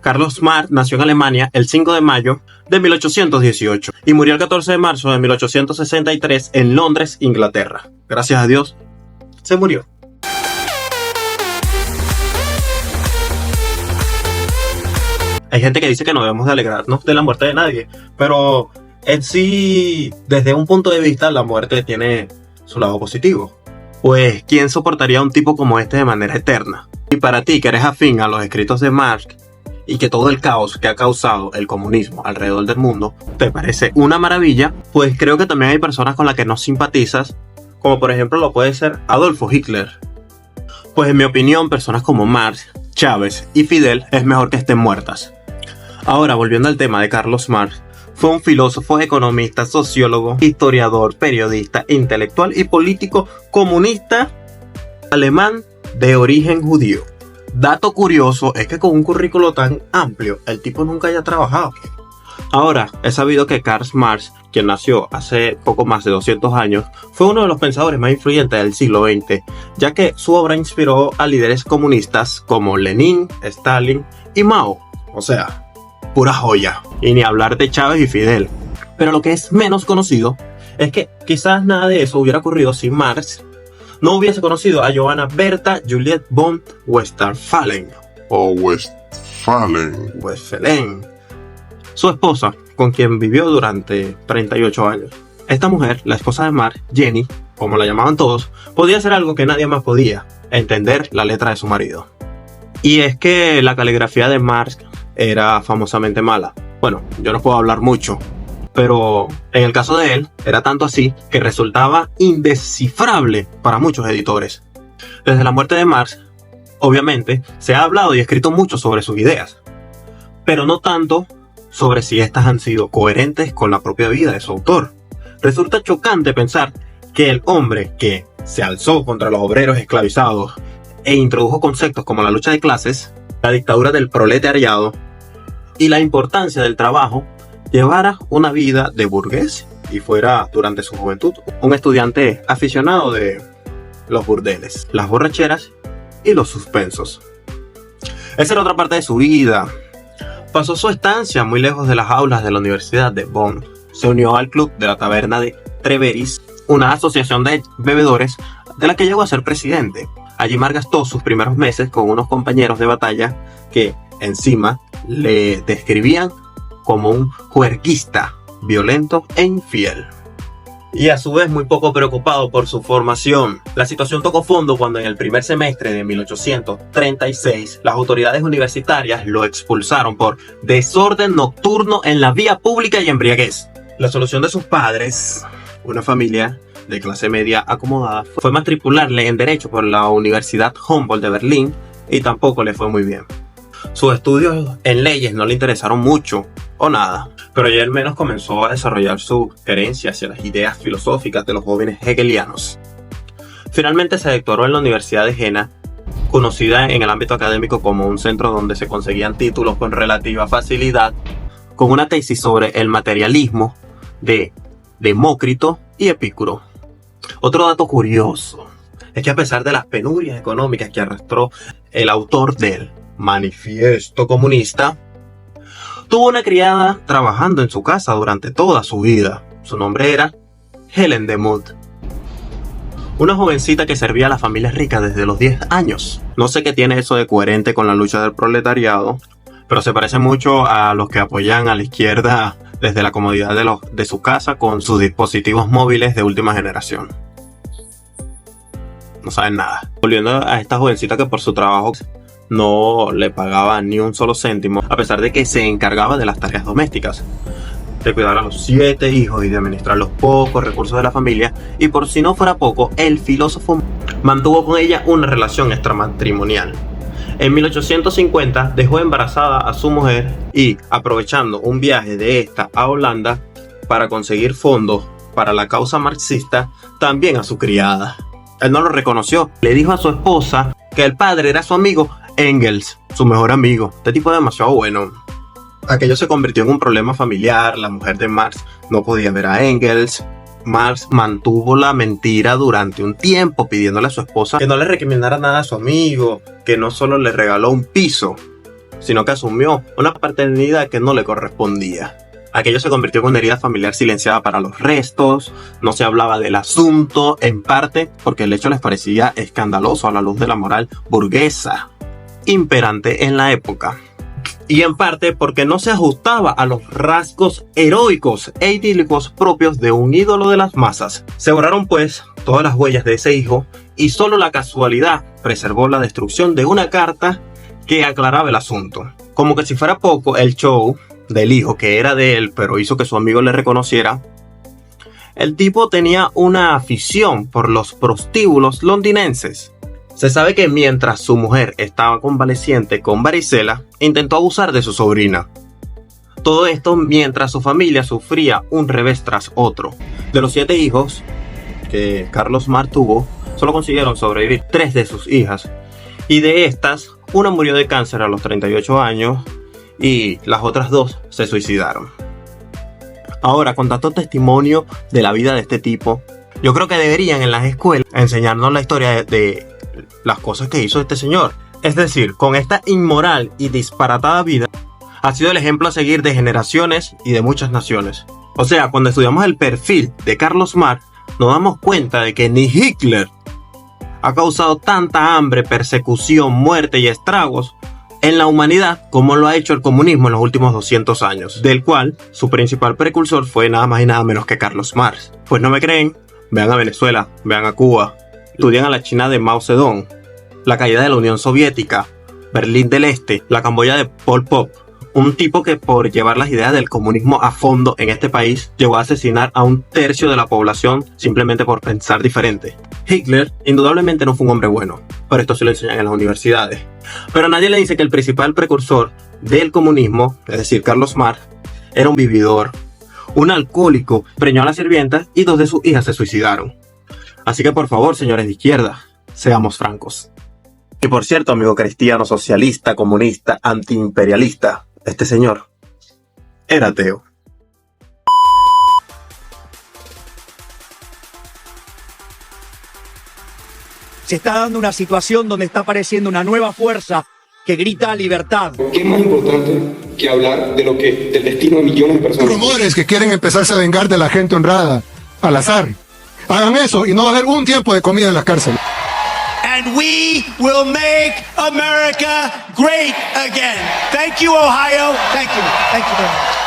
Carlos Marx nació en Alemania el 5 de mayo de 1818 y murió el 14 de marzo de 1863 en Londres, Inglaterra. Gracias a Dios, se murió. Hay gente que dice que no debemos de alegrarnos de la muerte de nadie, pero en sí, desde un punto de vista, la muerte tiene su lado positivo. Pues, ¿quién soportaría a un tipo como este de manera eterna? Y para ti, que eres afín a los escritos de Marx y que todo el caos que ha causado el comunismo alrededor del mundo te parece una maravilla, pues creo que también hay personas con las que no simpatizas, como por ejemplo lo puede ser Adolfo Hitler. Pues en mi opinión, personas como Marx, Chávez y Fidel es mejor que estén muertas. Ahora, volviendo al tema de Carlos Marx, fue un filósofo, economista, sociólogo, historiador, periodista, intelectual y político comunista alemán de origen judío. Dato curioso es que con un currículo tan amplio, el tipo nunca haya trabajado. Ahora, he sabido que Karl Marx, quien nació hace poco más de 200 años, fue uno de los pensadores más influyentes del siglo XX, ya que su obra inspiró a líderes comunistas como Lenin, Stalin y Mao. O sea, pura joya. Y ni hablar de Chávez y Fidel. Pero lo que es menos conocido es que quizás nada de eso hubiera ocurrido si Marx no hubiese conocido a Johanna Bertha Juliette von Westphalen. O Westphalen. Su esposa, con quien vivió durante 38 años. Esta mujer, la esposa de Marx, Jenny, como la llamaban todos, podía hacer algo que nadie más podía: entender la letra de su marido. Y es que la caligrafía de Marx era famosamente mala. Bueno, yo no puedo hablar mucho, pero en el caso de él, era tanto así que resultaba indescifrable para muchos editores. Desde la muerte de Marx, obviamente, se ha hablado y escrito mucho sobre sus ideas, pero no tanto sobre si estas han sido coherentes con la propia vida de su autor. Resulta chocante pensar que el hombre que se alzó contra los obreros esclavizados e introdujo conceptos como la lucha de clases, la dictadura del proletariado y la importancia del trabajo, llevara una vida de burgués y fuera durante su juventud un estudiante aficionado de los burdeles, las borracheras y los suspensos. Esa era otra parte de su vida. Pasó su estancia muy lejos de las aulas de la Universidad de Bonn. Se unió al club de la taberna de Treveris, una asociación de bebedores de la que llegó a ser presidente. Allí malgastó sus primeros meses con unos compañeros de batalla que, encima, le describían como un juerguista, violento e infiel. Y a su vez muy poco preocupado por su formación. La situación tocó fondo cuando en el primer semestre de 1836 las autoridades universitarias lo expulsaron por desorden nocturno en la vía pública y embriaguez. La solución de sus padres, una familia de clase media acomodada, fue matricularle en Derecho por la Universidad Humboldt de Berlín y tampoco le fue muy bien. Sus estudios en leyes no le interesaron mucho o nada, pero ya al menos comenzó a desarrollar su herencia hacia las ideas filosóficas de los jóvenes hegelianos. Finalmente se doctoró en la Universidad de Jena, conocida en el ámbito académico como un centro donde se conseguían títulos con relativa facilidad, con una tesis sobre el materialismo de Demócrito y Epicuro. Otro dato curioso es que a pesar de las penurias económicas que arrastró el autor del Manifiesto Comunista, tuvo una criada trabajando en su casa durante toda su vida. Su nombre era Helen de Muth, una jovencita que servía a las familias ricas desde los 10 años. No sé qué tiene eso de coherente con la lucha del proletariado, pero se parece mucho a los que apoyan a la izquierda desde la comodidad de su casa con sus dispositivos móviles de última generación. No saben nada. Volviendo a esta jovencita que por su trabajo no le pagaba ni un solo céntimo, a pesar de que se encargaba de las tareas domésticas, de cuidar a los 7 hijos y de administrar los pocos recursos de la familia. Y por si no fuera poco, el filósofo mantuvo con ella una relación extramatrimonial. En 1850 dejó embarazada a su mujer y, aprovechando un viaje de esta a Holanda para conseguir fondos para la causa marxista, también a su criada. Él no lo reconoció. Le dijo a su esposa que el padre era su amigo Engels, su mejor amigo. Este tipo es demasiado bueno. Aquello se convirtió en un problema familiar. La mujer de Marx no podía ver a Engels. Marx mantuvo la mentira durante un tiempo, pidiéndole a su esposa que no le recomendara nada a su amigo, que no solo le regaló un piso, sino que asumió una paternidad que no le correspondía. Aquello se convirtió en una herida familiar silenciada para los restos, no se hablaba del asunto, en parte porque el hecho les parecía escandaloso a la luz de la moral burguesa imperante en la época. Y en parte porque no se ajustaba a los rasgos heroicos e idílicos propios de un ídolo de las masas. Se borraron pues todas las huellas de ese hijo y solo la casualidad preservó la destrucción de una carta que aclaraba el asunto. Como que si fuera poco, el show del hijo, que era de él, pero hizo que su amigo le reconociera, el tipo tenía una afición por los prostíbulos londinenses. Se sabe que mientras su mujer estaba convaleciente con varicela, intentó abusar de su sobrina. Todo esto mientras su familia sufría un revés tras otro. De los 7 hijos que Carlos Marr tuvo, solo consiguieron sobrevivir 3 de sus hijas. Y de estas, una murió de cáncer a los 38 años y las otras 2 se suicidaron. Ahora, con tanto testimonio de la vida de este tipo, yo creo que deberían en las escuelas enseñarnos la historia de las cosas que hizo este señor. Es decir, con esta inmoral y disparatada vida, ha sido el ejemplo a seguir de generaciones y de muchas naciones. O sea, cuando estudiamos el perfil de Carlos Marr, nos damos cuenta de que ni Hitler ha causado tanta hambre, persecución, muerte y estragos en la humanidad como lo ha hecho el comunismo en los últimos 200 años, del cual su principal precursor fue nada más y nada menos que Carlos Marx. Pues no me creen, vean a Venezuela, vean a Cuba, estudian a la China de Mao Zedong, la caída de la Unión Soviética, Berlín del Este, la Camboya de Pol Pot, un tipo que por llevar las ideas del comunismo a fondo en este país llegó a asesinar a 1/3 de la población simplemente por pensar diferente. Hitler indudablemente no fue un hombre bueno, pero esto se lo enseñan en las universidades. Pero nadie le dice que el principal precursor del comunismo, es decir, Carlos Marx, era un vividor, un alcohólico, preñó a las sirvientas y 2 de sus hijas se suicidaron. Así que por favor, señores de izquierda, seamos francos. Y por cierto, amigo cristiano, socialista, comunista, antiimperialista, este señor era ateo. Se está dando una situación donde está apareciendo una nueva fuerza que grita libertad. ¿Qué es más importante que hablar de del destino de millones de personas? Rumores que quieren empezarse a vengar de la gente honrada, al azar. Hagan eso y no va a haber un tiempo de comida en las cárceles. And we will make America great again. Thank you, Ohio. Thank you. Thank you very much.